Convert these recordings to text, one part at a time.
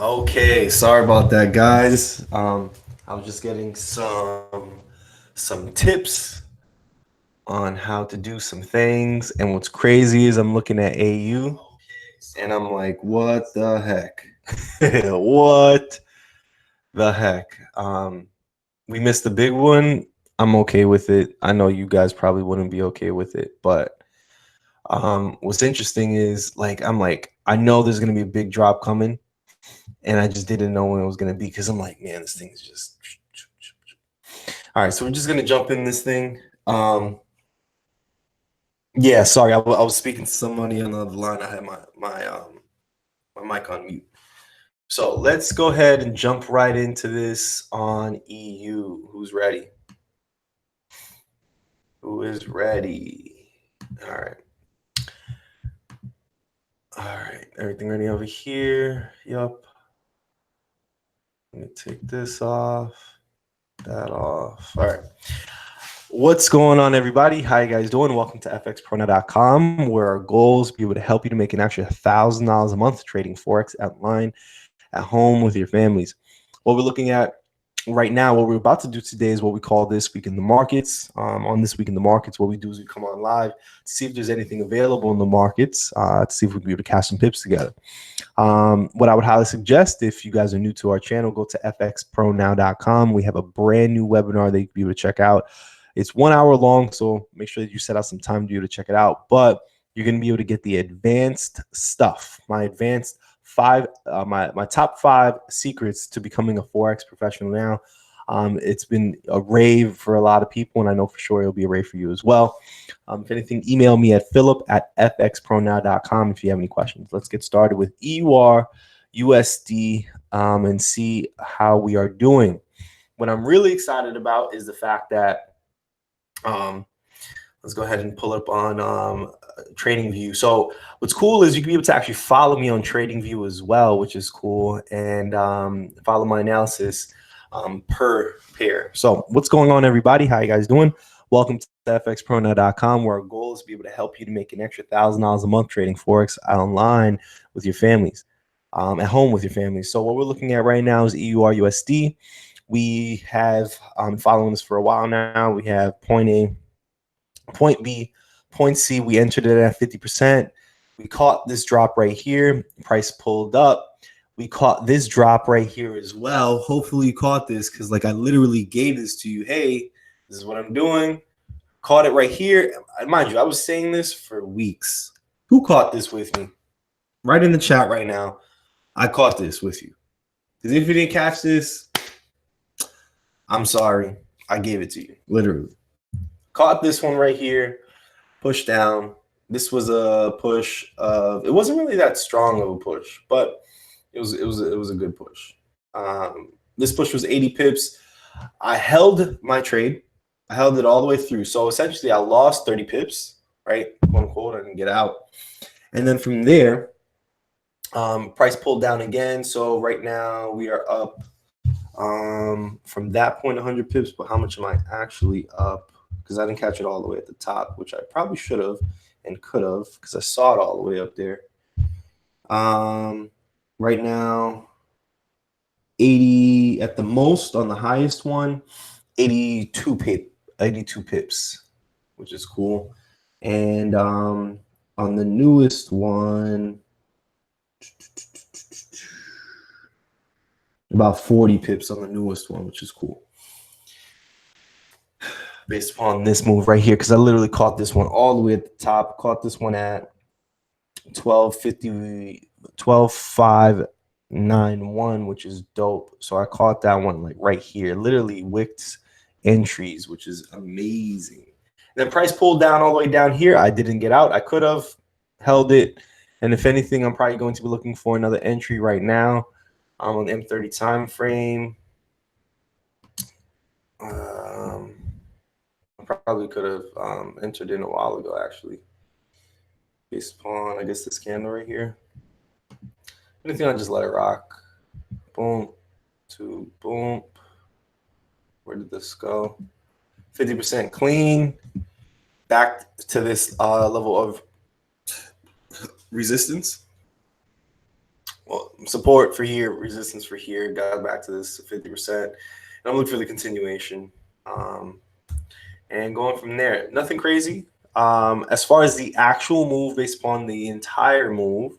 Okay, sorry about that, guys. I was just getting some tips on how to do some things, and what's crazy is I'm looking at AU, and I'm like, what the heck? What the heck? We missed the big one. I'm okay with it. I know you guys probably wouldn't be okay with it, but what's interesting is I know there's gonna be a big drop coming. And I just didn't know when it was going to be because I'm like, man, this thing is just. All right, so we're just going to jump in this thing. Yeah, sorry, I was speaking to somebody on the other line. I had my mic on mute. So let's go ahead and jump right into this on EU. Who's ready? Who is ready? All right. All right, everything ready over here? Yup. Let me take this off, that off. All right. What's going on, everybody? How you guys doing? Welcome to fxpronow.com, where our goal is to be able to help you to make an extra $1,000 a month trading Forex online at home with your families. What we're looking at right now, what we're about to do today is what we call This Week in the Markets. On This Week in the Markets, what we do is we come on live to see if there's anything available in the markets, to see if we can be able to cash some pips together. What I would highly suggest, if you guys are new to our channel, go to fxpronow.com. We have a brand new webinar that you can be able to check out. It's 1 hour long, so make sure that you set out some time to be able to check it out. But you're going to be able to get the advanced stuff, my advanced my top 5 secrets to becoming a Forex professional now. It's been a rave for a lot of people, and I know for sure it'll be a rave for you as well. If anything, email me at philip@fxpronow.com if you have any questions. Let's get started with EURUSD and see how we are doing. What I'm really excited about is the fact that let's go ahead and pull up on TradingView. So what's cool is you can be able to actually follow me on TradingView as well, which is cool, and follow my analysis per pair. So what's going on, everybody? How you guys doing? Welcome to fxpronow.com, where our goal is to be able to help you to make an extra $1,000 a month trading Forex online with your families, at home with your families. So what we're looking at right now is EURUSD. We have following this for a while now. We have point A, point B, point C. We entered it at 50%. We caught this drop right here. Price pulled up. We caught this drop right here as well. Hopefully you caught this, because like I literally gave this to you. Hey, this is what I'm doing. Caught it right here. Mind you, I was saying this for weeks. Who caught this with me? Right in the chat right now. I caught this with you. Because if you didn't catch this, I'm sorry. I gave it to you, literally. Caught this one right here, push down. This was a push of, it wasn't really that strong of a push, but it was a good push. This push was 80 pips. I held my trade. I held it all the way through. So essentially I lost 30 pips, right? Quote unquote, I didn't get out. And then from there, price pulled down again. So right now we are up from that point 100 pips, but how much am I actually up? Because I didn't catch it all the way at the top, which I probably should have and could have, because I saw it all the way up there. Right now, 80 at the most on the highest one, 82 pips, which is cool. And on the newest one, about 40 pips on the newest one, which is cool. Based upon this move right here, because I literally caught this one all the way at the top. Caught this one at 12.591, which is dope. So I caught that one like right here, literally wicked entries, which is amazing. Then price pulled down all the way down here. I didn't get out. I could have held it, and if anything, I'm probably going to be looking for another entry right now. I'm on the M30 time frame. I probably could have entered in a while ago, actually, based upon, I guess, this candle right here. Anything, I'll just let it rock. Boom, to boom. Where did this go? 50% clean. Back to this level of resistance. support for here, resistance for here, got back to this 50%. And I'm looking for the continuation. And going from there, nothing crazy. As far as the actual move based upon the entire move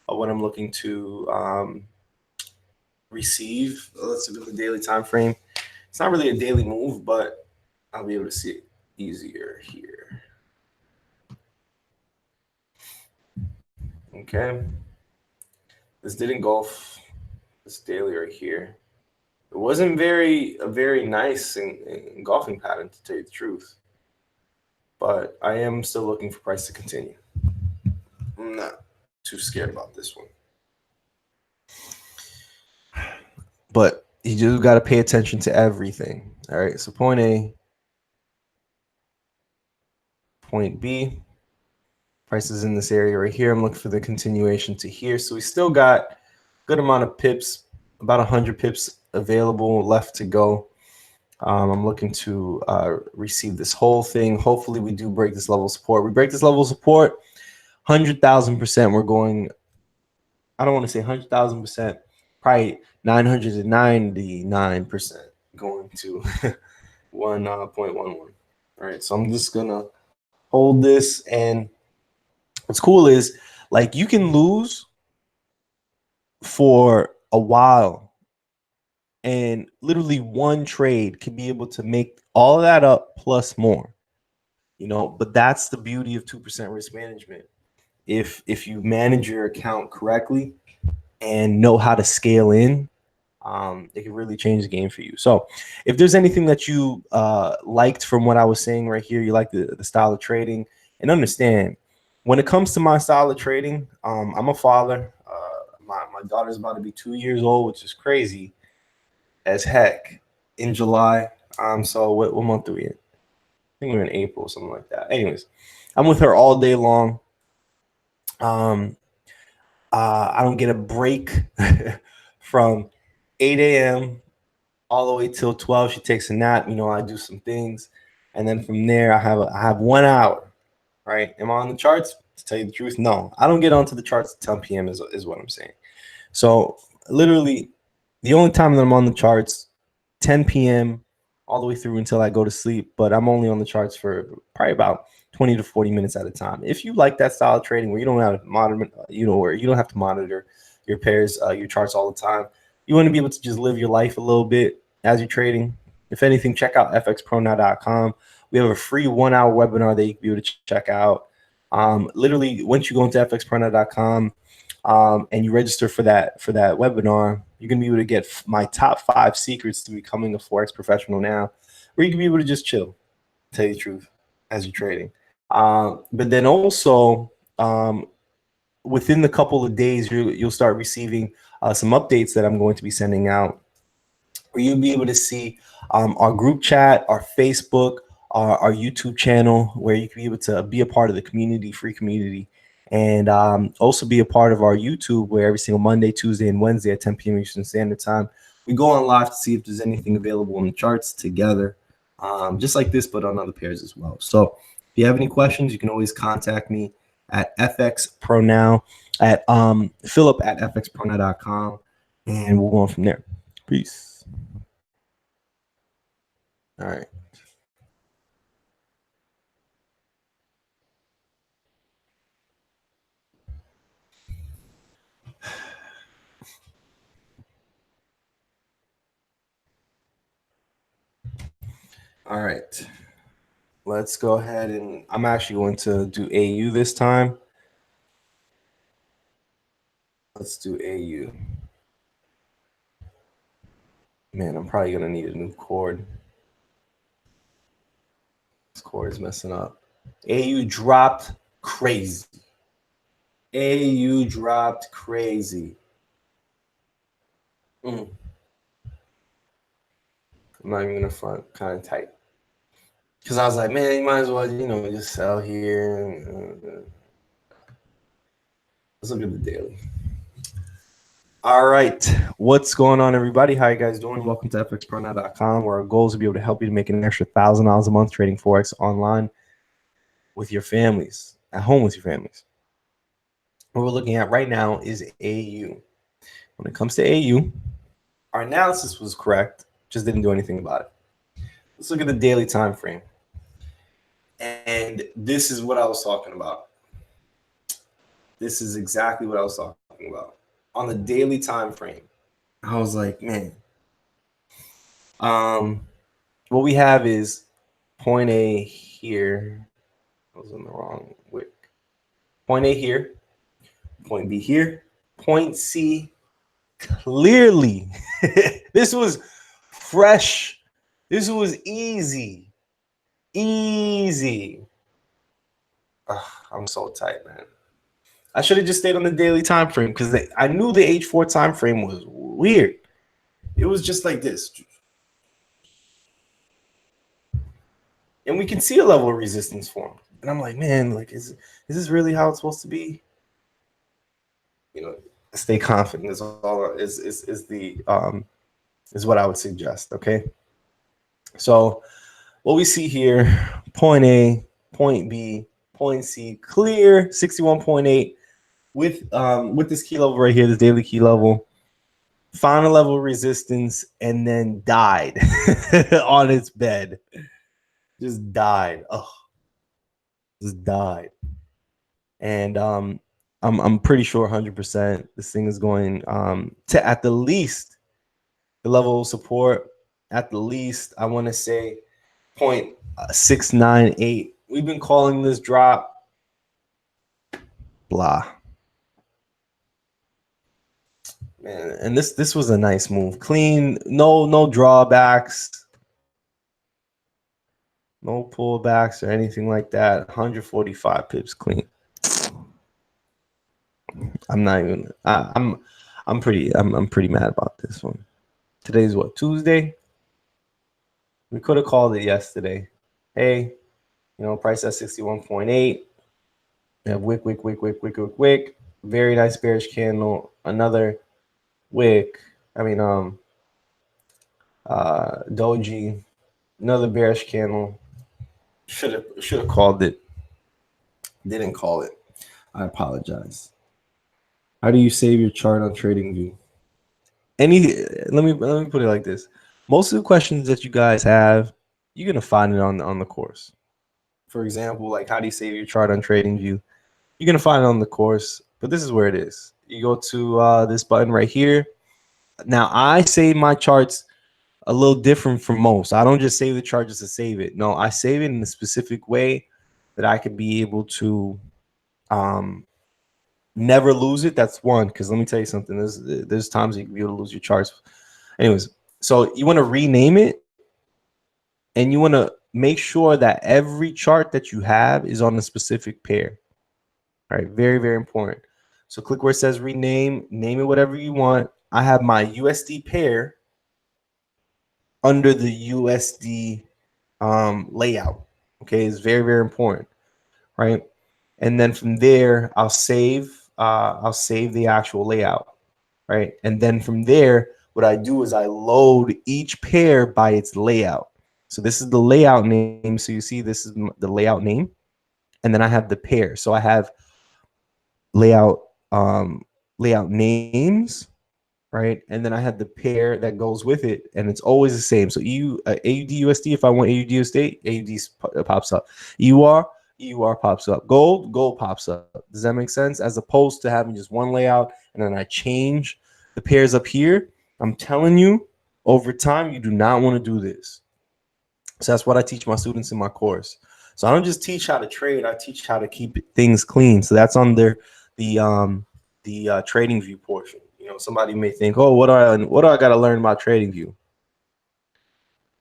of what I'm looking to receive, let's look at the daily time frame. It's not really a daily move, but I'll be able to see it easier here. Okay. This did engulf this daily right here. It wasn't a very nice engulfing pattern, to tell you the truth. But I am still looking for price to continue. I'm not too scared about this one. But you do got to pay attention to everything. All right. So point A, point B. Price is in this area right here. I'm looking for the continuation to here. So we still got a good amount of pips, about 100 pips available left to go. I'm looking to receive this whole thing. Hopefully we do break this level of support. We break this level of support, 100,000%. We're going, I don't want to say 100,000%, probably 999% going to 1.11. All right, so I'm just going to hold this. And what's cool is, like, you can lose for a while. And literally one trade can be able to make all of that up plus more, you know. But that's the beauty of 2% risk management. If you manage your account correctly and know how to scale in, it can really change the game for you. So if there's anything that you liked from what I was saying right here, you like the style of trading, and understand, when it comes to my style of trading, I'm a father. My daughter's about to be 2 years old, which is crazy as heck, in July. So what month are we in? I think we're in April, something like that. Anyways, I'm with her all day long. I don't get a break from 8 a.m. all the way till 12. She takes a nap. You know, I do some things, and then from there, I have 1 hour. Right? Am I on the charts? To tell you the truth, no. I don't get onto the charts at 10 p.m. is what I'm saying. So literally, the only time that I'm on the charts, 10 p.m. all the way through until I go to sleep. But I'm only on the charts for probably about 20 to 40 minutes at a time. If you like that style of trading where you don't have to monitor, where you don't have to monitor your pairs, your charts all the time, you want to be able to just live your life a little bit as you're trading. If anything, check out fxpronow.com. We have a free 1 hour webinar that you can be able to check out. Literally, once you go into fxpronow.com, and you register for that webinar, you're gonna be able to get my top 5 secrets to becoming a Forex professional now, where you can be able to just chill, tell you the truth, as you're trading. But then also, within the couple of days, you'll start receiving some updates that I'm going to be sending out, where you'll be able to see our group chat, our Facebook, our YouTube channel, where you can be able to be a part of the community, free community. And also be a part of our YouTube, where every single Monday, Tuesday, and Wednesday at 10 p.m. Eastern Standard Time, we go on live to see if there's anything available in the charts together, just like this, but on other pairs as well. So if you have any questions, you can always contact me at fxpronow, at philip@fxpronow.com, and we'll go on from there. Peace. All right. All right, let's go ahead, and I'm actually going to do AU this time. Let's do AU. Man, I'm probably gonna need a new cord. This cord is messing up. AU dropped crazy. AU dropped crazy. I'm not even gonna front, kind of tight. Because I was like, man, you might as well, just sell here. Let's look at the daily. All right, what's going on, everybody? How you guys doing? Welcome to fxpronow.com, where our goal is to be able to help you to make an extra $1,000 a month trading Forex online with your families, at home with your families. What we're looking at right now is AU. When it comes to AU, our analysis was correct, just didn't do anything about it. Let's look at the daily time frame. And this is what I was talking about. This is exactly what I was talking about. On the daily time frame, I was like, man, what we have is point A here. I was in the wrong wick. Point A here, point B here, point C clearly. This was fresh. This was easy. Easy. Ugh, I'm so tight, man. I should have just stayed on the daily time frame because I knew the H4 time frame was weird. It was just like this. And we can see a level of resistance formed. And I'm like, man, like, is this really how it's supposed to be? You know, stay confident is all is what I would suggest. Okay. So what we see here, point A, point B, point C, clear 61.8 with this key level right here, this daily key level, found a level of resistance and then died on its bed. Just died. Oh, just died. And I'm pretty sure 100% this thing is going to at the least the level of support. At the least, I want to say 0.698. We've been calling this drop blah. Man, and this was a nice move. Clean, no drawbacks, no pullbacks or anything like that. 145 pips clean. I'm not even I'm pretty mad about this one. Today's what, Tuesday? We could have called it yesterday. Hey, you know, price at 61.8. We have wick. Very nice bearish candle. Another wick. I mean, doji. Another bearish candle. Should have called it. Didn't call it. I apologize. How do you save your chart on TradingView? Let me put it like this. Most of the questions that you guys have, you're gonna find it on the course. For example, like how do you save your chart on TradingView? You're gonna find it on the course, but this is where it is. You go to this button right here. Now I save my charts a little different from most. I don't just save the chart just to save it. No, I save it in a specific way that I could be able to never lose it. That's one, because let me tell you something. There's times you can be able to lose your charts. Anyways, so you want to rename it, and you want to make sure that every chart that you have is on a specific pair. All right, very, very important. So click where it says rename, name it whatever you want. I have my USD pair under the USD layout. Okay, it's very, very important, right? And then from there, I'll save the actual layout, right? And then from there, what I do is I load each pair by its layout. So this is the layout name. So you see this is the layout name, and then I have the pair. So I have layout names, right? And then I have the pair that goes with it, and it's always the same. So AUDUSD, if I want AUDUSD, AUD pops up. EUR pops up. Gold pops up. Does that make sense? As opposed to having just one layout and then I change the pairs up here. I'm telling you, over time, you do not want to do this. So that's what I teach my students in my course. So I don't just teach how to trade. I teach how to keep things clean. So that's on the TradingView portion. You know, somebody may think, oh, what do I got to learn about TradingView?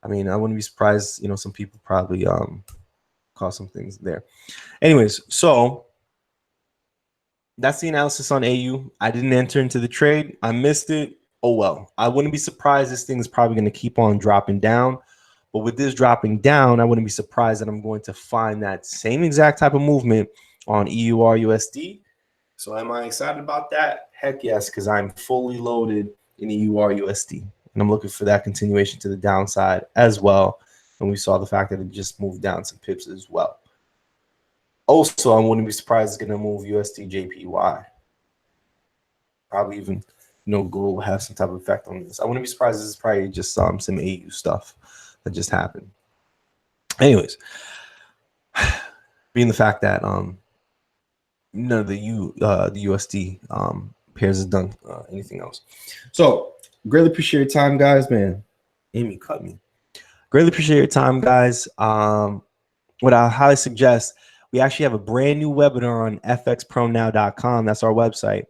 I mean, I wouldn't be surprised. You know, some people probably call some things there. Anyways, so that's the analysis on AU. I didn't enter into the trade. I missed it. Oh, well, I wouldn't be surprised. This thing is probably going to keep on dropping down. But with this dropping down, I wouldn't be surprised that I'm going to find that same exact type of movement on EURUSD. So am I excited about that? Heck yes, because I'm fully loaded in EURUSD. And I'm looking for that continuation to the downside as well. And we saw the fact that it just moved down some pips as well. Also, I wouldn't be surprised it's going to move USDJPY. Probably even gold will have some type of effect on this. I wouldn't be surprised. This is probably just some AU stuff that just happened. Anyways, being the fact that none of the USD pairs has done anything else. So greatly appreciate your time, guys. Man, Amy cut me. Greatly appreciate your time, guys. What I highly suggest, we actually have a brand new webinar on fxpronow.com. That's our website.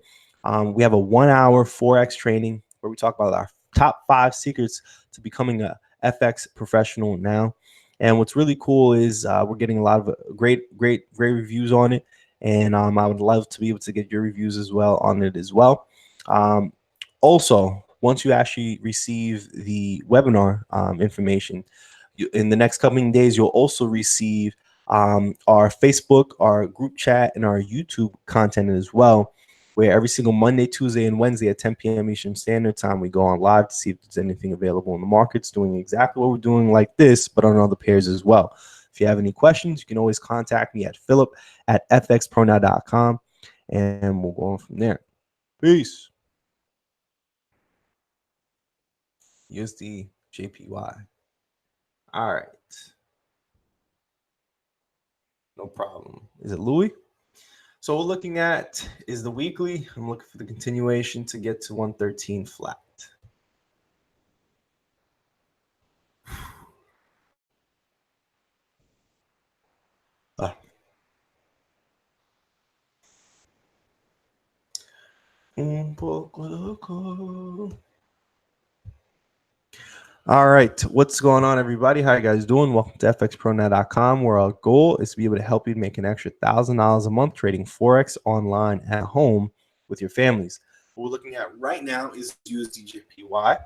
We have a 1-hour Forex training where we talk about our top 5 secrets to becoming a FX professional now. And what's really cool is we're getting a lot of great reviews on it. And I would love to be able to get your reviews as well on it as well. Also, once you actually receive the webinar information, in the next coming days, you'll also receive our Facebook, our group chat, and our YouTube content as well, where every single Monday, Tuesday, and Wednesday at 10 p.m. Eastern Standard Time, we go on live to see if there's anything available in the markets, doing exactly what we're doing like this, but on other pairs as well. If you have any questions, you can always contact me at philip@fxpronow.com, and we'll go on from there. Peace. USDJPY. All right. No problem. Is it Louis? So what we're looking at is the weekly. I'm looking for the continuation to get to 113 flat. Un poco loco. All right, what's going on, everybody? How you guys doing? Welcome to fxpronow.com, where our goal is to be able to help you make an extra $1,000 a month trading Forex online at home with your families. What we're looking at right now is USDJPY.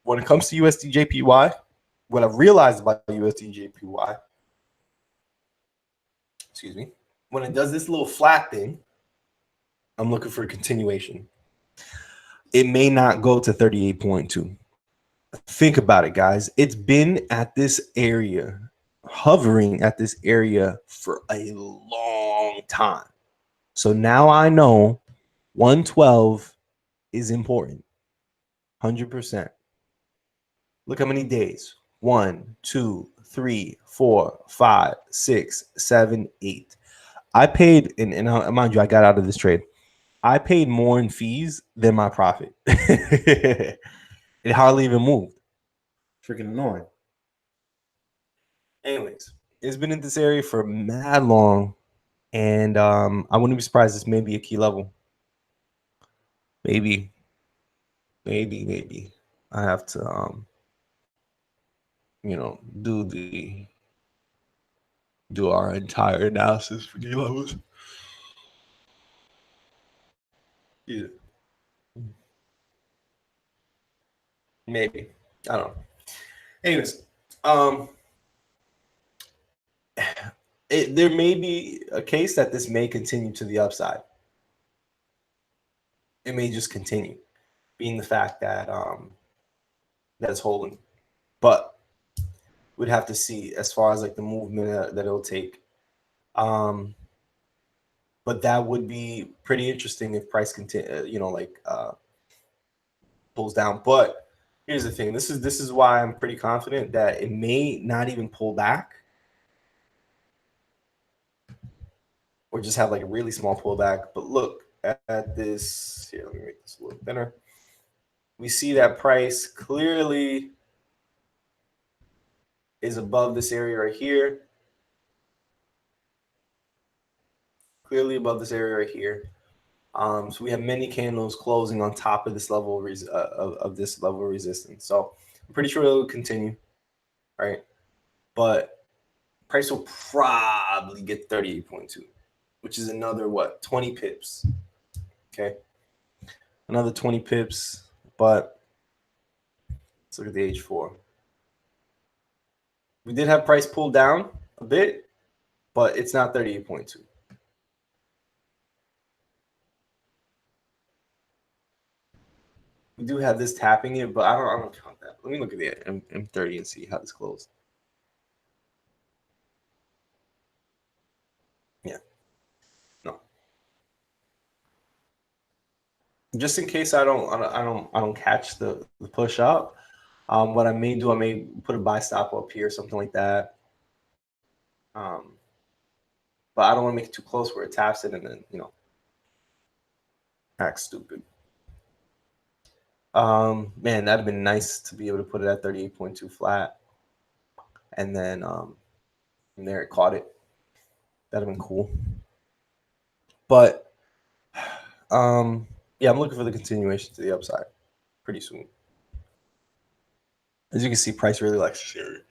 When it comes to USDJPY, what I've realized about USDJPY, excuse me, when it does this little flat thing, I'm looking for a continuation. It may not go to 38.2. Think about it, guys. It's been at this area, hovering at this area for a long time. So now I know 112 is important. 100%. Look how many days. 1, 2, 3, 4, 5, 6, 7, 8. I paid, and mind you, I got out of this trade. I paid more in fees than my profit. It hardly even moved. Freaking annoying. Anyways, it's been in this area for mad long, and I wouldn't be surprised this may be a key level. Maybe I have to do our entire analysis for key levels. Yeah. Maybe. I don't know. Anyways, there may be a case that this may continue to the upside. It may just continue, being the fact that that's holding. But we'd have to see as far as like the movement that it'll take. But that would be pretty interesting if price pulls down. But here's the thing: this is why I'm pretty confident that it may not even pull back, or just have like a really small pullback. But look at this here. Let me make this a little thinner. We see that price clearly is above this area right here. Clearly above this area right here. So we have many candles closing on top of this level of this level of resistance. So I'm pretty sure it will continue, right? But price will probably get 38.2, which is another 20 pips. Okay, another 20 pips. But let's look at the H4. We did have price pull down a bit, but it's not 38.2. We do have this tapping it, but I don't count that. Let me look at the M30 and see how this closed. Yeah. No. just in case I don't catch the push up, what I may do, I may put a buy stop up here, something like that. But I don't want to make it too close where it taps it and then, you know, act stupid. Man, that'd have been nice to be able to put it at 38.2 flat. And then from there it caught it. That'd have been cool. But yeah, I'm looking for the continuation to the upside pretty soon. As you can see, price really likes share.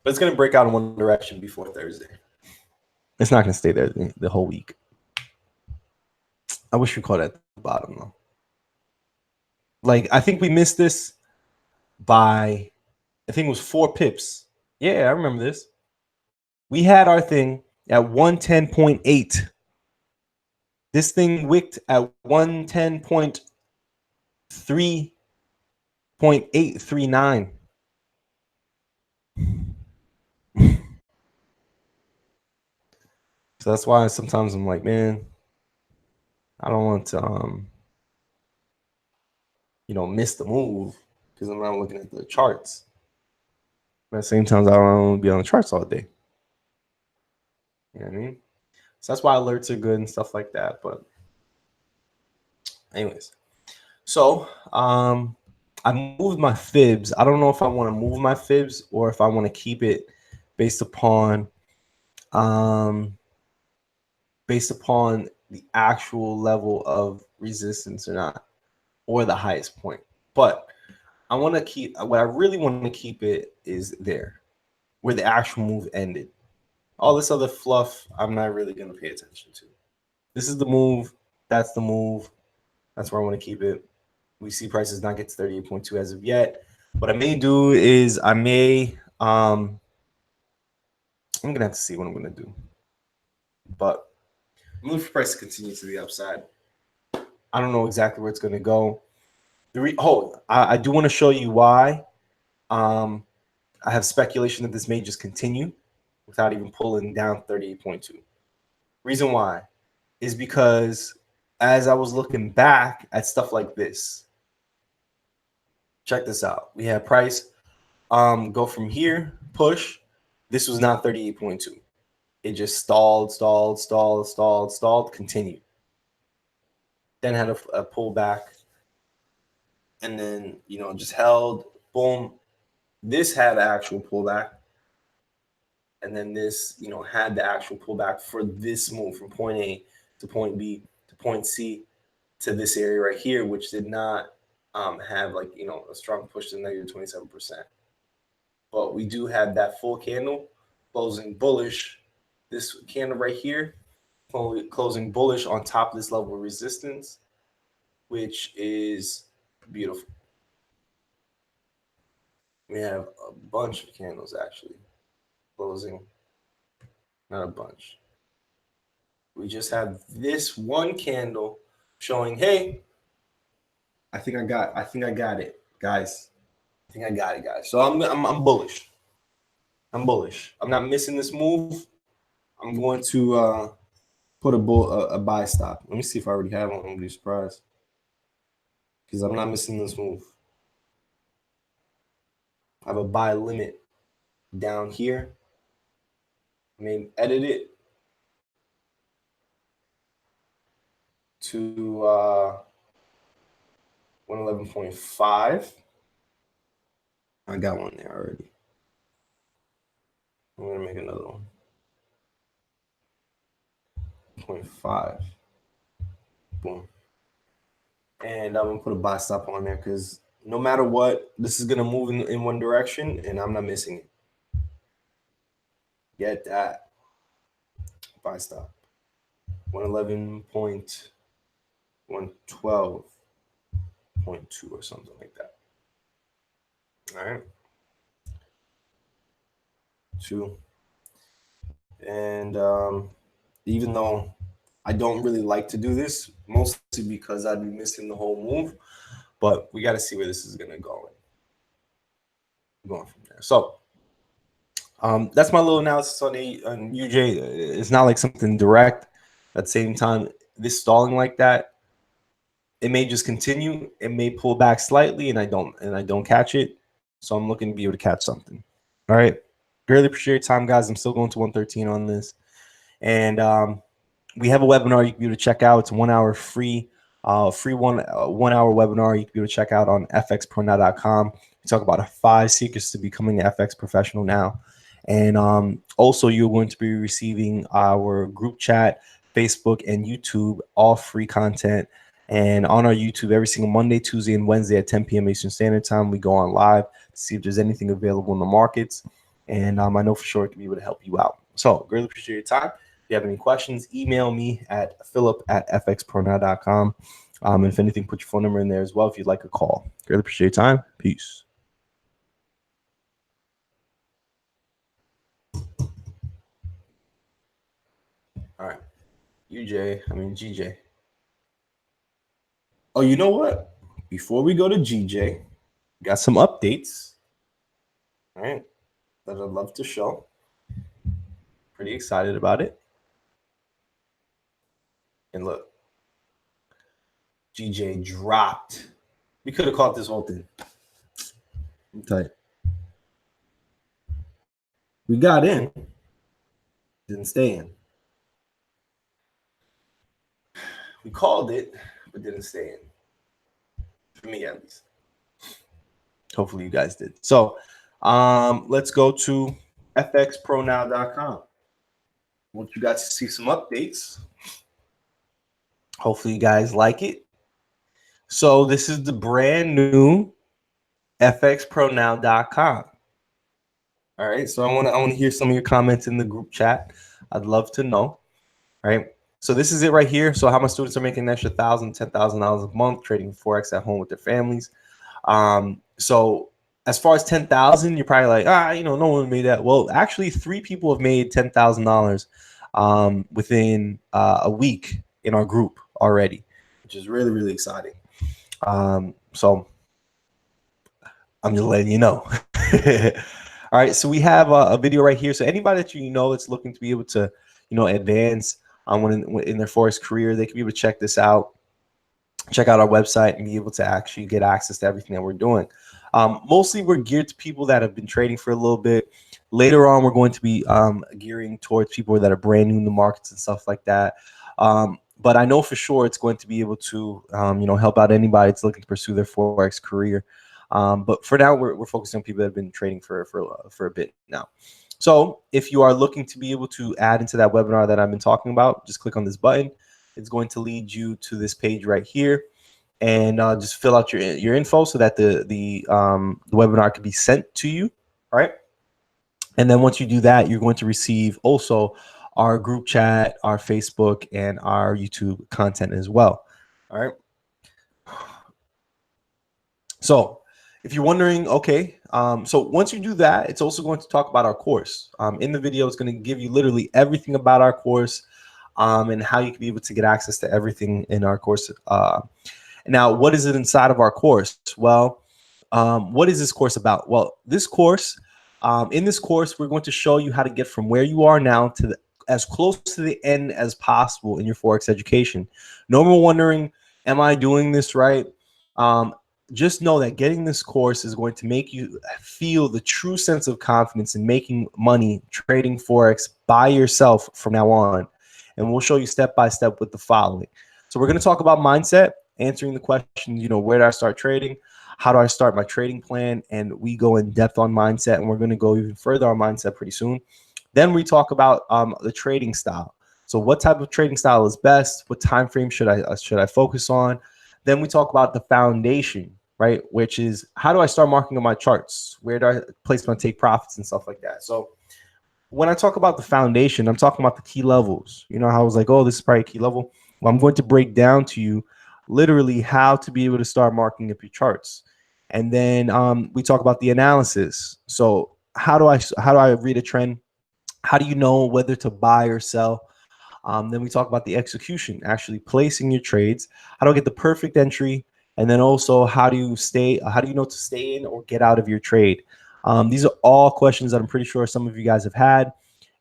But it's gonna break out in one direction before Thursday. It's not gonna stay there the whole week. I wish we caught it at the bottom though. Like, I think we missed this by, I think it was 4 pips. Yeah, I remember this. We had our thing at 110.8. This thing wicked at 110.3.839. So that's why sometimes I'm like, man, I don't want to you know, miss the move because I'm not looking at the charts. But at the same time, I don't want to be on the charts all day. You know what I mean? So that's why alerts are good and stuff like that. But anyways, so I moved my fibs. I don't know if I want to move my fibs or if I want to keep it based upon the actual level of resistance or not, or the highest point. But I want to keep, what I really want to keep it is there where the actual move ended. All this other fluff, I'm not really going to pay attention to. This is the move. That's the move. That's where I want to keep it. We see prices not get to 38.2 as of yet. What I may do is I may, I'm going to have to see what I'm going to do. But I'm looking for price to continue to the upside. I don't know exactly where it's going to go. I do want to show you why. I have speculation that this may just continue without even pulling down 38.2. Reason why is because as I was looking back at stuff like this, check this out. We had price go from here, push. This was not 38.2. It just stalled, continued. Then had a pullback. And then, you know, just held, boom. This had an actual pullback. And then this, you know, had the actual pullback for this move from point A to point B to point C to this area right here, which did not have, like, you know, a strong push to negative 27%. But we do have that full candle closing bullish. This candle right here closing bullish on top of this level of resistance, which is beautiful. We have a bunch of candles actually closing, not a bunch. We just have this one candle showing, hey, I think I got it, guys. I think I got it, guys. So I'm bullish. I'm bullish. I'm not missing this move. I'm going to put a buy stop. Let me see if I already have one. I'm gonna be surprised because I'm not missing this move. I have a buy limit down here. I mean, edit it to 111.5. I got one there already. I'm gonna make another one. 0.5. Boom. And I'm gonna put a buy stop on there because no matter what, this is gonna move in one direction, and I'm not missing it. Get that. Buy stop. 111.112.2 or something like that. All right. 2. And even though I don't really like to do this, mostly because I'd be missing the whole move, but we got to see where this is gonna go. Going from there. So That's my little analysis on UJ. It's not like something direct. At the same time, this stalling like that, it may just continue. It may pull back slightly, and I don't catch it. So I'm looking to be able to catch something. All right. Really appreciate your time, guys. I'm still going to 113 on this, and we have a webinar you can be able to check out. It's a 1 hour free, free 1 hour webinar you can be able to check out on fxpronow.com. We talk about 5 secrets to becoming an FX professional now. And also, you're going to be receiving our group chat, Facebook, and YouTube, all free content. And on our YouTube, every single Monday, Tuesday, and Wednesday at 10 p.m. Eastern Standard Time, we go on live to see if there's anything available in the markets. And I know for sure it can be able to help you out. So, greatly appreciate your time. If you have any questions, email me at philip@fxpronow.com. And if anything, put your phone number in there as well if you'd like a call. Greatly appreciate your time. Peace. All right. GJ. Oh, you know what? Before we go to GJ, got some updates. All right. That I'd love to show. Pretty excited about it. And look, GJ dropped. We could have caught this whole thing. I'm tell you. We got in, didn't stay in. We called it, but didn't stay in. For me, at least. Hopefully you guys did. So let's go to fxpronow.com. I want you guys to see some updates. Hopefully you guys like it. So this is the brand new fxpronow.com. All right. So I want to hear some of your comments in the group chat. I'd love to know. All right. So this is it right here. So how my students are making an extra $1,000, $10,000 a month trading Forex at home with their families. So as far as 10,000, you're probably like, no one made that. Well, actually, 3 people have made $10,000 within a week in our group already, which is really, really exciting. So I'm just letting you know. All right, so we have a video right here. So anybody that that's looking to be able to advance in their Forex career, they can be able to check this out. Check out our website and be able to actually get access to everything that we're doing. Mostly we're geared to people that have been trading for a little bit. Later on, we're going to be gearing towards people that are brand new in the markets and stuff like that. But I know for sure it's going to be able to help out anybody that's looking to pursue their Forex career. But for now, we're focusing on people that have been trading for a bit now. So if you are looking to be able to add into that webinar that I've been talking about, just click on this button. It's going to lead you to this page right here, and just fill out your info so that the webinar can be sent to you. All right. And then once you do that, you're going to receive also our group chat, our Facebook, and our YouTube content as well. All right. So if you're wondering, okay, so once you do that, it's also going to talk about our course. In the video, it's going to give you literally everything about our course, and how you can be able to get access to everything in our course. Now, what is it inside of our course? Well, what is this course about? Well, this course, in this course, we're going to show you how to get from where you are now to as close to the end as possible in your Forex education. No more wondering, am I doing this right? Just know that getting this course is going to make you feel the true sense of confidence in making money trading Forex by yourself from now on. And we'll show you step by step with the following. So we're going to talk about mindset, answering the question, where do I start trading? How do I start my trading plan? And we go in depth on mindset, and we're going to go even further on mindset pretty soon. Then we talk about the trading style. So what type of trading style is best? What time frame should I focus on? Then we talk about the foundation, right? Which is, how do I start marking on my charts? Where do I place my take profits and stuff like that? So when I talk about the foundation, I'm talking about the key levels. How I was like, oh, this is probably a key level. Well, I'm going to break down to you literally how to be able to start marking up your charts. And then we talk about the analysis. So how do I read a trend? How do you know whether to buy or sell? Then we talk about the execution, actually placing your trades. How do I get the perfect entry? And then also, how do you know to stay in or get out of your trade? These are all questions that I'm pretty sure some of you guys have had.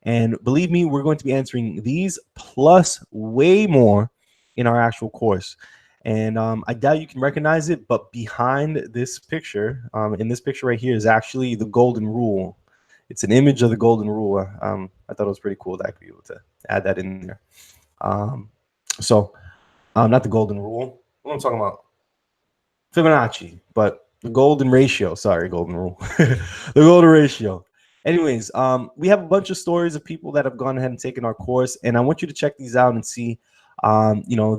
And believe me, we're going to be answering these plus way more in our actual course. And I doubt you can recognize it, but behind this picture, in this picture right here, is actually the golden rule. It's an image of the golden rule. I thought it was pretty cool that I could be able to add that in there. Not the golden rule. What am I talking about? Fibonacci, but the golden ratio. Sorry, golden rule. The golden ratio. Anyways, we have a bunch of stories of people that have gone ahead and taken our course, and I want you to check these out and see, you know,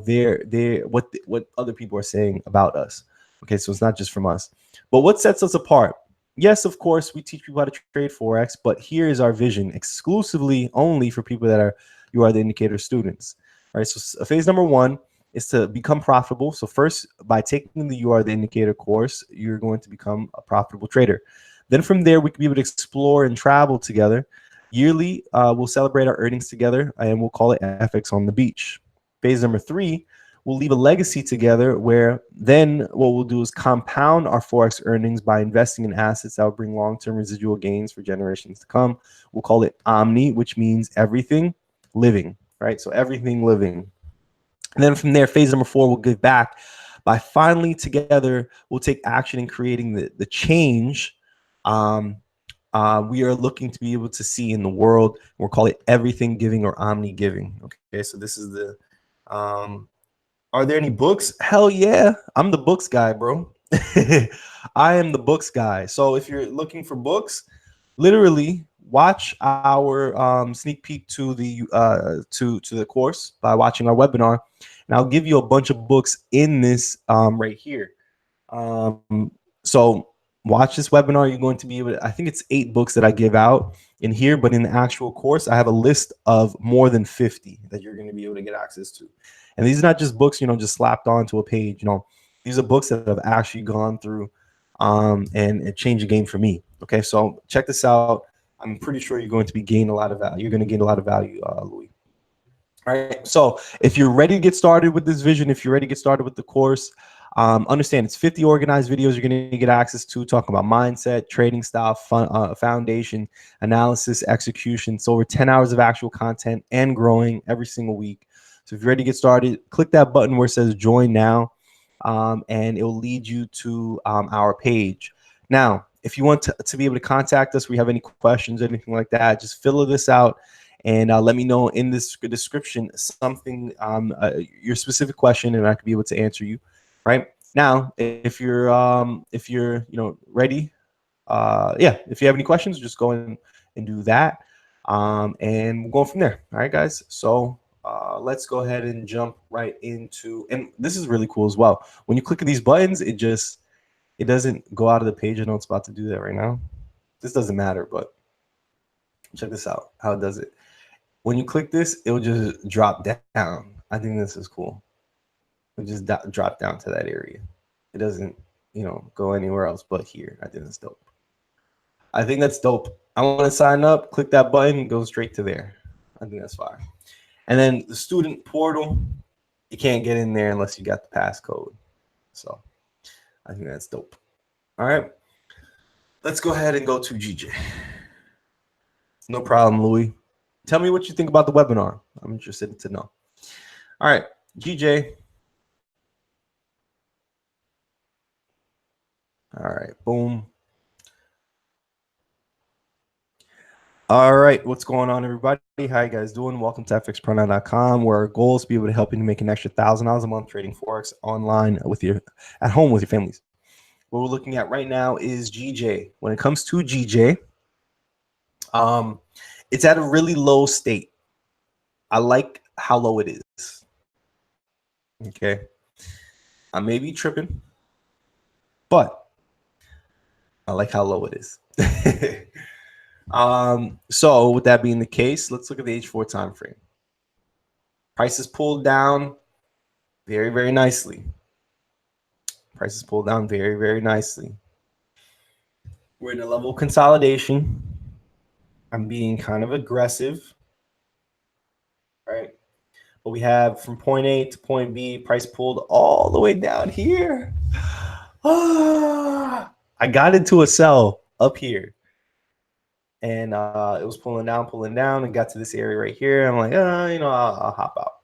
what other people are saying about us. Okay, so it's not just from us, but what sets us apart? Yes, of course, we teach people how to trade Forex, but here is our vision exclusively only for people that are you are the indicator students. All right, so phase number one is to become profitable. So first, by taking the You Are the Indicator course, you're going to become a profitable trader. Then from there, we can be able to explore and travel together. Yearly, we'll celebrate our earnings together, and we'll call it FX on the beach. Phase number three, we'll leave a legacy together where then what we'll do is compound our Forex earnings by investing in assets that will bring long-term residual gains for generations to come. We'll call it Omni, which means everything living, right? So everything living. And then from there, phase number four, we'll give back by finally together, we'll take action in creating the change we are looking to be able to see in the world. We'll call it everything giving or omni giving. Okay, so this is the, are there any books? Hell yeah, I'm the books guy, bro. I am the books guy. So if you're looking for books, literally watch our sneak peek to the course by watching our webinar, and I'll give you a bunch of books in this right here. So watch this webinar. You're going to be able to, I think it's 8 books that I give out in here, but in the actual course, I have a list of more than 50 that you're going to be able to get access to. And these are not just books, you know, just slapped onto a page. You know, these are books that have actually gone through and it changed the game for me. Okay, so check this out. I'm pretty sure you're going to be gaining a lot of value. You're going to gain a lot of value, Louis. All right, so if you're ready to get started with this vision, if you're ready to get started with the course, understand it's 50 organized videos you're going to get access to, talking about mindset, trading style, foundation, analysis, execution. So over 10 hours of actual content and growing every single week. So if you're ready to get started, click that button where it says join now, and it will lead you to our page. Now, if you want to be able to contact us, we have any questions, anything like that, just fill this out and let me know in this description something, your specific question, and I could be able to answer you. Right now, if you're you know, ready, yeah, if you have any questions, just go in and do that, and we'll go from there. All right, guys. So let's go ahead and jump right into, and this is really cool as well. When you click these buttons, it doesn't go out of the page. I know it's about to do that right now. This doesn't matter, but check this out. How it does it. When you click this, it will just drop down. I think this is cool. It just drop down to that area. It doesn't, you know, go anywhere else but here. I think that's dope. I think that's dope. I want to sign up. Click that button. Go straight to there. I think that's fine. And then the student portal, you can't get in there unless you got the passcode. So I think that's dope. All right. Let's go ahead and go to GJ. No problem, Louis. Tell me what you think about the webinar. I'm interested to know. All right, GJ. All right, boom. All right, what's going on, everybody? How you guys doing? Welcome to fxpronoun.com, where our goal is to be able to help you to make an extra $1,000 a month trading Forex online at home with your families. What we're looking at right now is GJ. When it comes to GJ, it's at a really low state. I like how low it is. Okay. I may be tripping, but I like how low it is. So with that being the case, let's look at the H4 time frame. Prices pulled down very, very nicely. Prices pulled down very, very nicely. We're in a level of consolidation. I'm being kind of aggressive, right? But we have from point A to point B, price pulled all the way down here. I got into a sell up here. And it was pulling down, and got to this area right here. I'm like, I'll hop out.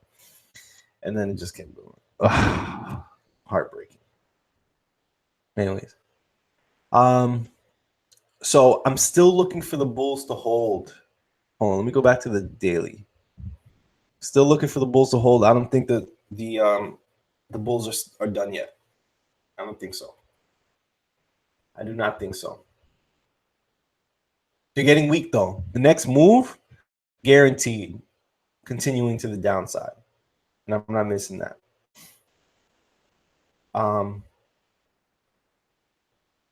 And then it just kept going. Heartbreaking. Anyways. So I'm still looking for the bulls to hold. Hold on, let me go back to the daily. Still looking for the bulls to hold. I don't think that the bulls are done yet. I don't think so. I do not think so. They're getting weak though. The next move, guaranteed, continuing to the downside. And I'm not missing that.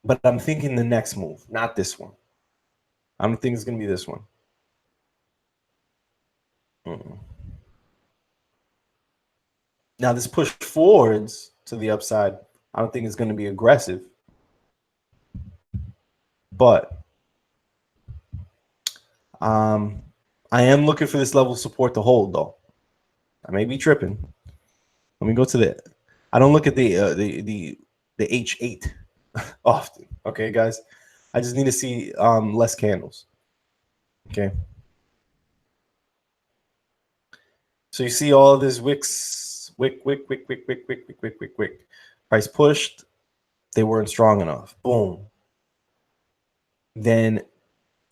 But I'm thinking the next move, not this one. I don't think it's gonna be this one. Now this push forwards to the upside, I don't think it's gonna be aggressive. But I am looking for this level of support to hold though. I may be tripping. Let me go to the. I don't look at the H8 often. Okay, guys. I just need to see less candles. Okay. So you see all of this wick. Price pushed. They weren't strong enough. Boom. Then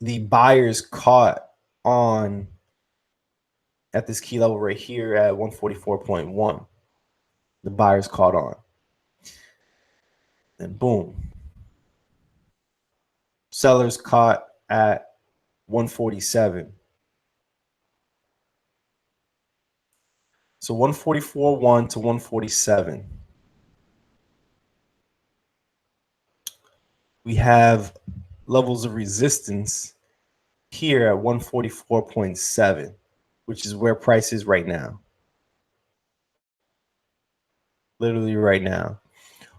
the buyers caught on at this key level right here at 144.1. The buyers caught on. And boom. Sellers caught at 147. So 144.1 to 147. We have levels of resistance here at 144.7, which is where price is right now. Literally right now.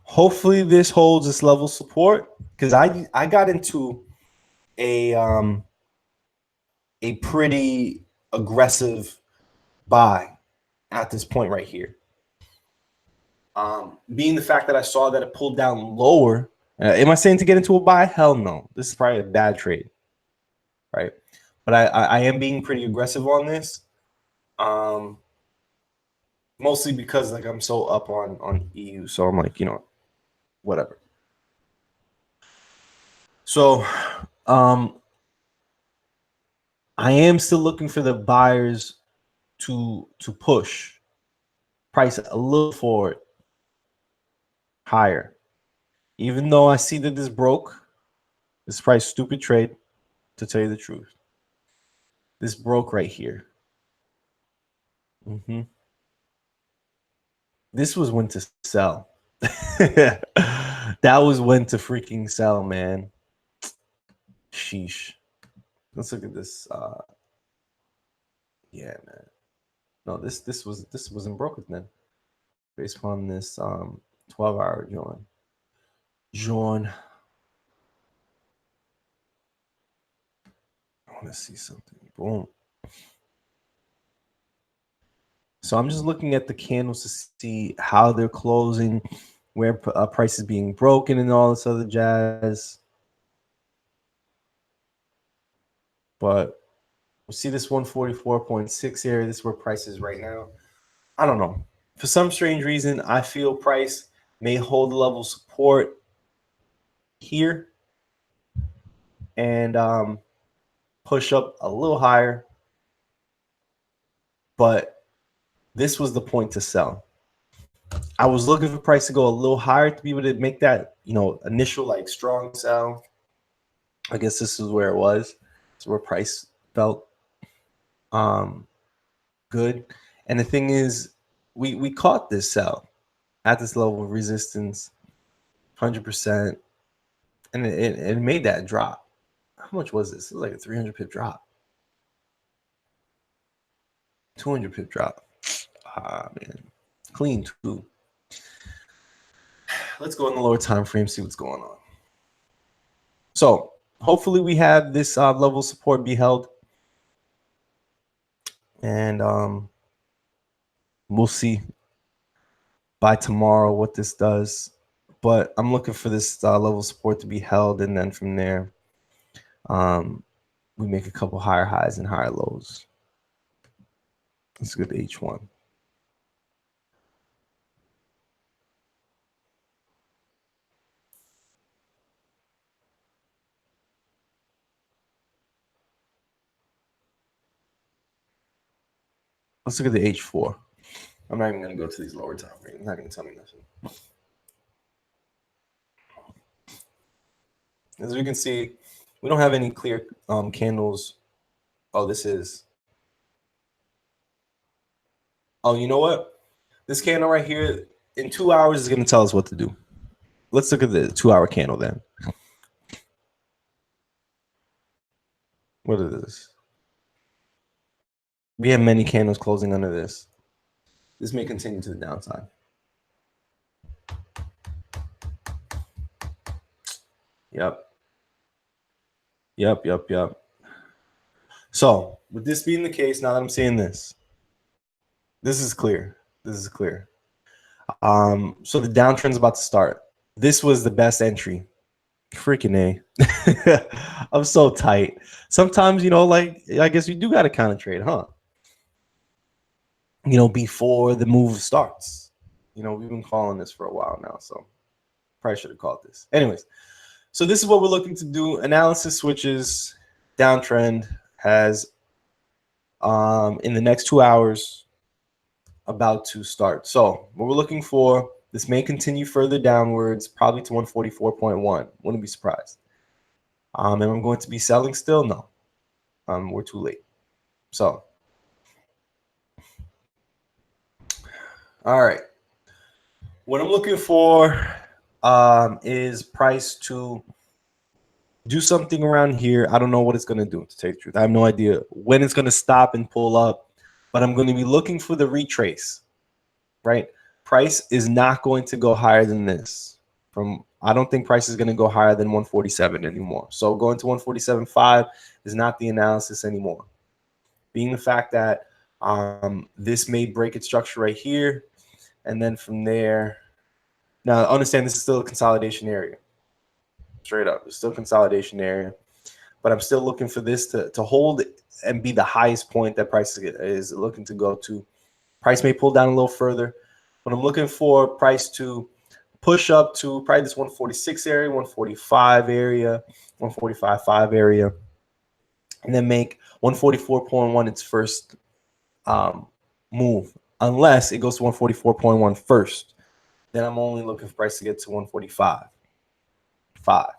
Hopefully this holds this level of support, because I got into a pretty aggressive buy at this point right here. Being the fact that I saw that it pulled down lower. Am I saying to get into a buy? Hell no. This is probably a bad trade, right? But I am being pretty aggressive on this, mostly because like I'm so up on EU. So I'm like, whatever. So I am still looking for the buyers to push price a little forward higher. Even though I see that this broke, this price stupid trade, to tell you the truth. This broke right here. This was when to sell. That was when to freaking sell, man. Sheesh. Let's look at this. Yeah, man. No, this wasn't broken then. Based upon this 12-hour join. I want to see something. Boom. So I'm just looking at the candles to see how they're closing, where price is being broken, and all this other jazz. But we see this 144.6 area. This is where price is right now. I don't know. For some strange reason, I feel price may hold the level of support here and push up a little higher. But this was the point to sell. I was looking for price to go a little higher to be able to make that, initial like strong sell. I guess this is where it was. It's where price felt good. And the thing is, we caught this sell at this level of resistance, 100%, and it made that drop. How much was this? It was like a 300 pip drop, 200 pip drop. Man, clean too. Let's go in the lower time frame, see what's going on. So hopefully we have this level of support be held, and we'll see by tomorrow what this does. But I'm looking for this level of support to be held, and then from there We make a couple higher highs and higher lows. Let's go to H1. Let's look at the H4. I'm not even going to go to these lower time frames. It's not going to tell me nothing. As we can see, we don't have any clear candles. Oh, this is. Oh, you know what? This candle right here in 2 hours is going to tell us what to do. Let's look at the 2-hour candle then. What is this? We have many candles closing under this. This may continue to the downside. Yep. So with this being the case, now that I'm seeing this is clear. This is clear. So the downtrend's about to start. This was the best entry. Freaking A. I'm so tight. Sometimes, you know, like, I guess you do got to kind of trade, huh? You know, before the move starts. You know, we've been calling this for a while now, so probably should have called this. Anyways, so this is what we're looking to do. Analysis switches, downtrend has in the next 2 hours about to start. So what we're looking for, this may continue further downwards, probably to 144.1. Wouldn't be surprised. And I'm going to be selling still? No. We're too late. So, all right. What I'm looking for is price to do something around here. I don't know what it's going to do, to tell you the truth. I have no idea when it's going to stop and pull up, but I'm going to be looking for the retrace, right? Price is not going to go higher than this. I don't think price is going to go higher than 147 anymore. So going to 147.5 is not the analysis anymore. Being the fact that this may break its structure right here, and then from there, now understand this is still a consolidation area. Straight up, it's still a consolidation area, but I'm still looking for this to hold and be the highest point that price is looking to go to. Price may pull down a little further, but I'm looking for price to push up to probably this 146 area, 145 area, 145.5 area, and then make 144.1 its first move, unless it goes to 144.1 first. Then I'm only looking for price to get to 145.5. All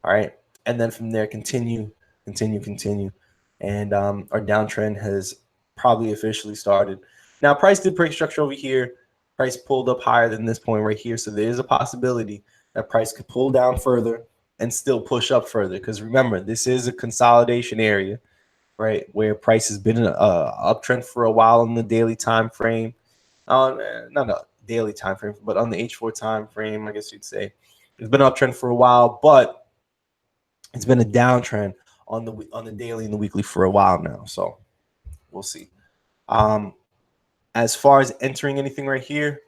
right, and then from there continue, and our downtrend has probably officially started. Now price did break structure over here. Price pulled up higher than this point right here, so there is a possibility that price could pull down further and still push up further, because remember, this is a consolidation area, right, where price has been in an uptrend for a while on the daily time frame. Not a daily time frame, but on the H4 time frame, I guess you'd say it's been an uptrend for a while, but it's been a downtrend on the daily and the weekly for a while now. So we'll see. As far as entering anything right here,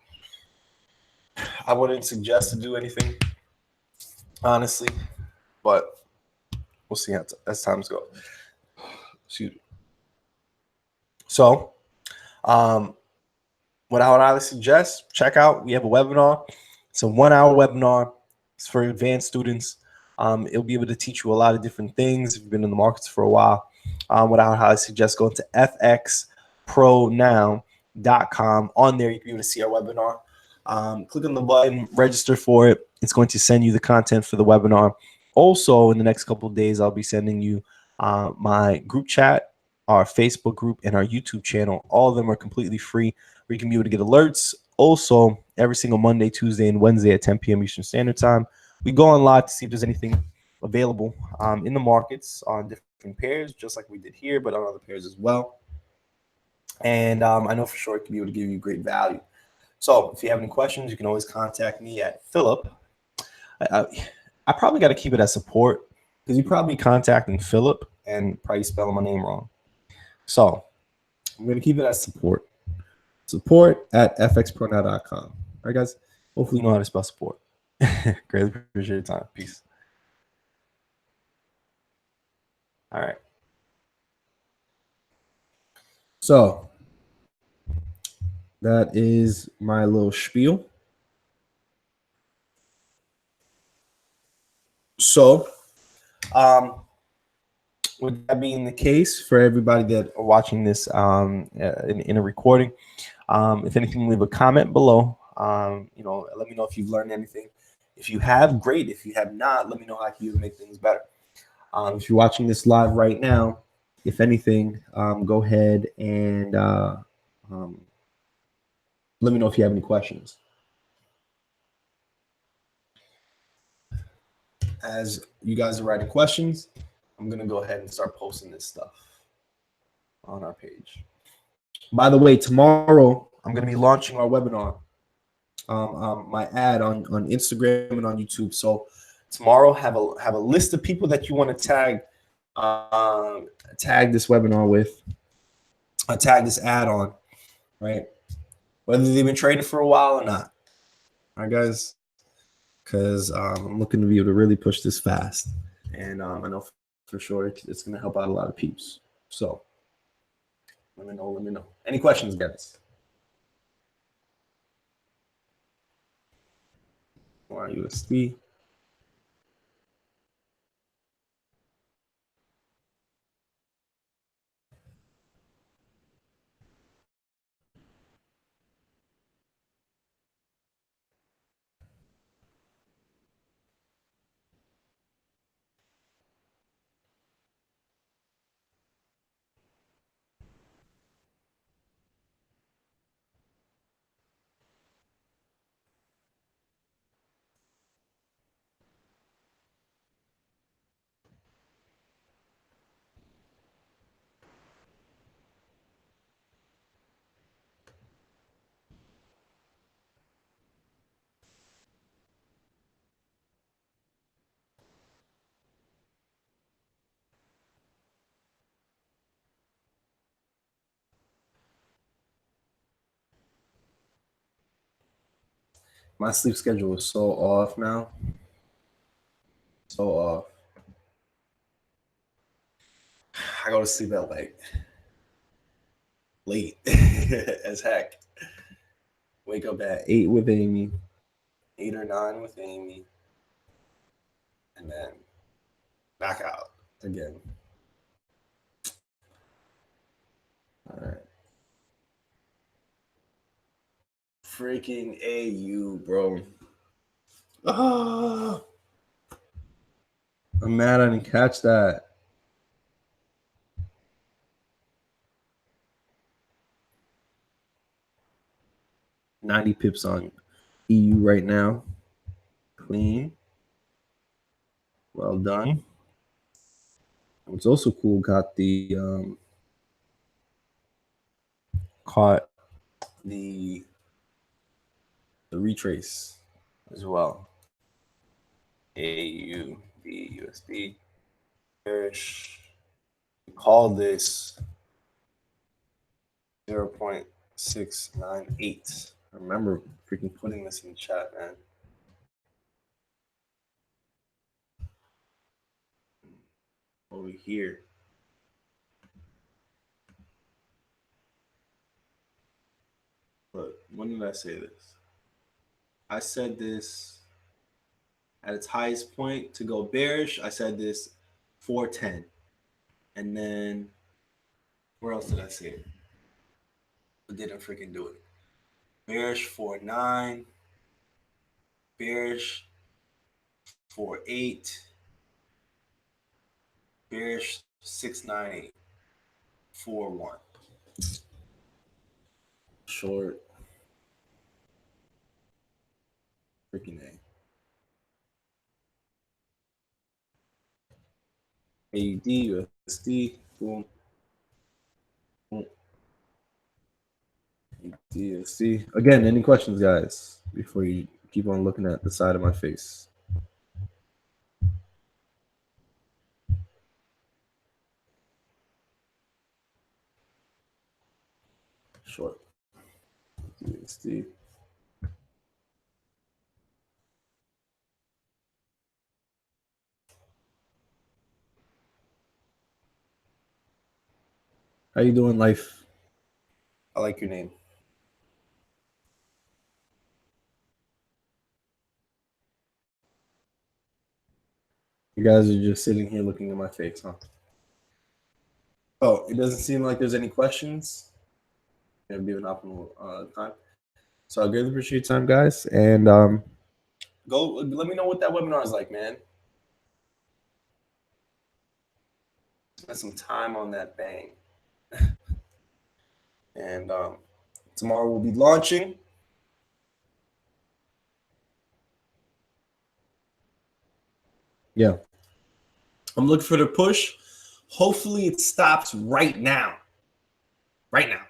I wouldn't suggest to do anything, honestly, but we'll see as times go. Excuse me. So, what I would highly suggest, check out, we have a webinar. It's a 1-hour webinar. It's for advanced students. It'll be able to teach you a lot of different things if you've been in the markets for a while. What I would highly suggest, going to fxpronow.com. On there, you can be able to see our webinar. Click on the button, register for it. It's going to send you the content for the webinar. Also, in the next couple of days, I'll be sending you my group chat, our Facebook group, and our YouTube channel. All of them are completely free, where you can be able to get alerts. Also, every single Monday, Tuesday, and Wednesday at 10 p.m. Eastern Standard Time, we go on live to see if there's anything available in the markets on different pairs, just like we did here, but on other pairs as well. And I know for sure it can be able to give you great value. So if you have any questions, you can always contact me at Philip. I probably got to keep it as support, because you probably contacting Philip and probably spelling my name wrong. So I'm going to keep it as support. Support at fxpronow.com. All right, guys. Hopefully you know how to spell support. Greatly appreciate your time. Peace. All right. So that is my little spiel. So, with that being the case, for everybody that Are watching this in a recording, if anything, leave a comment below. You know, let me know if you've learned anything. If you have, great. If you have not, let me know how I can make things better. If you're watching this live right now, if anything, go ahead and um, let me know if you have any questions. As you guys are writing questions, I'm going to go ahead and start posting this stuff on our page. By the way, tomorrow I'm going to be launching our webinar, my ad on Instagram and on YouTube. So tomorrow, have a list of people that you want to tag this webinar with, tag this ad on, right? Whether they've been trading for a while or not. All right, guys, because I'm looking to be able to really push this fast, and I know for sure it's going to help out a lot of peeps. So let me know. Let me know. Any questions, guys? Or USD. My sleep schedule is so off now. So off. I go to sleep at like late as heck. Wake up at 8 with Amy, 8 or 9 with Amy, and then back out again. All right. Freaking AU, bro. Ah, I'm mad I didn't catch that. $90 pips on EU right now. Clean. Well done. What's also cool, got the caught the retrace as well. AUDUSD. Bearish. Call this 0.698. I remember freaking putting this in the chat, man. Over here. Look, when did I say this? I said this at its highest point to go bearish. I said this 410. And then where else did I say it? I didn't freaking do it. Bearish 49. Bearish 48. Bearish 698. 41. Short. Freaking A. AUD, USD, boom. Boom. USD. Again, any questions, guys, before you keep on looking at the side of my face? Short. USD. How you doing, life? I like your name. You guys are just sitting here looking at my face, huh? Oh, it doesn't seem like there's any questions. I've given optimal time. So I greatly appreciate your time, guys. And Go let me know what that webinar is like, man. Spend some time on that bang. And tomorrow we'll be launching. yeah. I'm looking for the push. Hopefully it stops right now. Right now.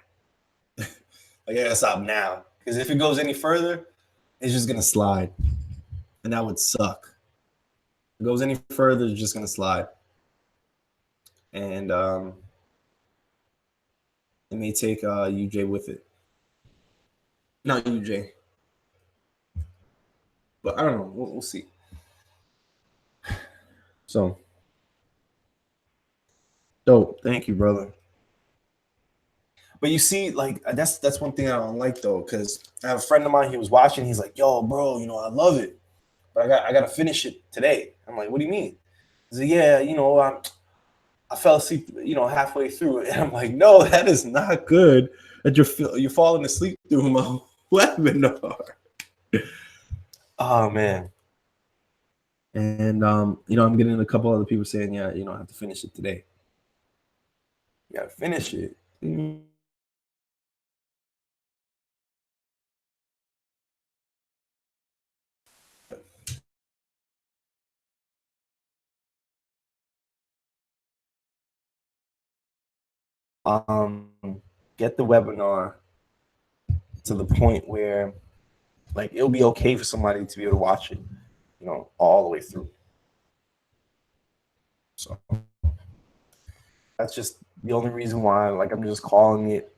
I gotta stop now. Because if it goes any further, it's just gonna slide. And that would suck. If it goes any further, it's just gonna slide. And it may take UJ with it. Not UJ. But I don't know. We'll see. So dope. Thank you, brother. But you see, like that's one thing I don't like though, because I have a friend of mine. He was watching. He's like, "Yo, bro, you know I love it, but I gotta finish it today." I'm like, "What do you mean?" He's like, "Yeah, you know, I fell asleep, you know, halfway through." And I'm like, "No, that is not good. That you're falling asleep through my webinar." Oh man. and you know, I'm getting a couple other people saying, yeah, you know, I have to finish it today. You gotta finish it. Get the webinar to the point where like it'll be okay for somebody to be able to watch it, you know, all the way through. So that's just the only reason why, like, I'm just calling it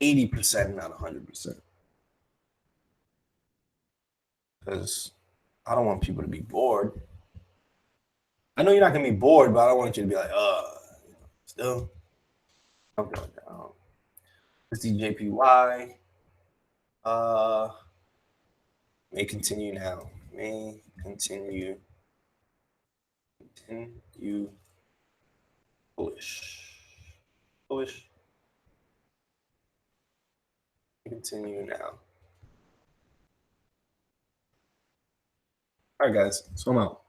80%, not 100%. Because I don't want people to be bored. I know you're not gonna be bored, but I don't want you to be like, still. Okay. USDJPY. May continue now. May continue. Continue. Bullish. Bullish. Continue now. All right, guys. So I'm out.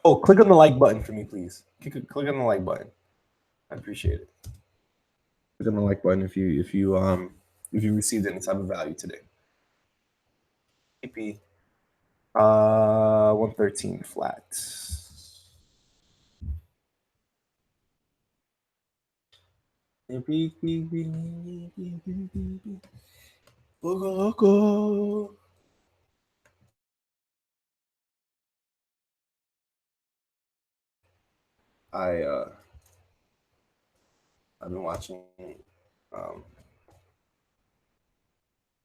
Oh, click on the like button for me, please. Click on the like button. I appreciate it. Click on the like button if you received any type of value today. AP 113 flat. I've been watching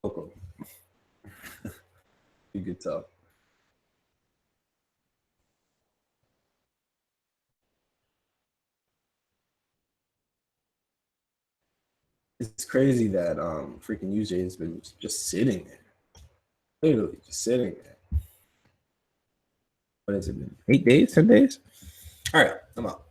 Coco. You could tell. It's crazy that freaking UJ has been just sitting there. Literally just sitting there. What has it been? 8 days, 10 days? All right, I'm out.